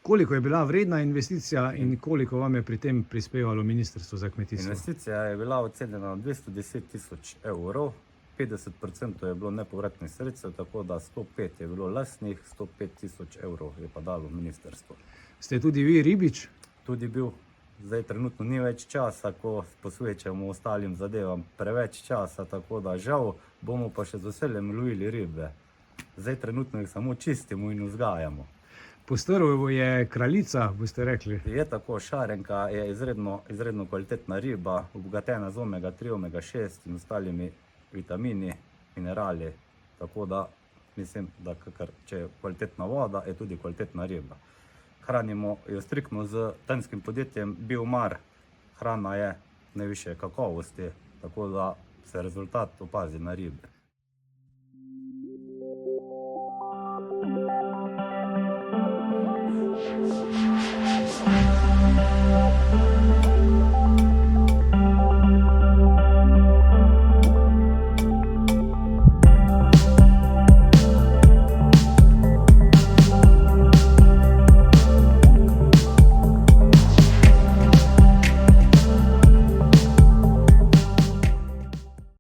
Koliko je bila vredna investicija in koliko vam je pri tem prispevalo Ministrstvo za kmetijstvo? Investicija je bila ocenjena na 210 tisoč evrov, 50% je bilo nepovratnih sredstev, tako da 105 je bilo lastnih, 105 tisoč evrov je pa dalo ministrstvo. Ste tudi vi ribič? Tudi bil, zdaj trenutno ni več časa, ko posvečamo ostalim zadevam preveč časa, tako da žal bomo pa še z veseljem lovili ribe. Zdaj trenutno jih samo čistimo in vzgajamo. Postrv je kraljica, boste rekli. Je tako, šarenka je izredno kvalitetna riba, obogatena z omega 3, omega 6 in ostalimi vitamini, minerali, tako da mislim, da če je kvalitetna voda, je tudi kvalitetna riba. Hranimo jo striktno z tanskim podjetjem Biomar, hrana je najvišje kakovosti, tako da se rezultat opazi na ribe.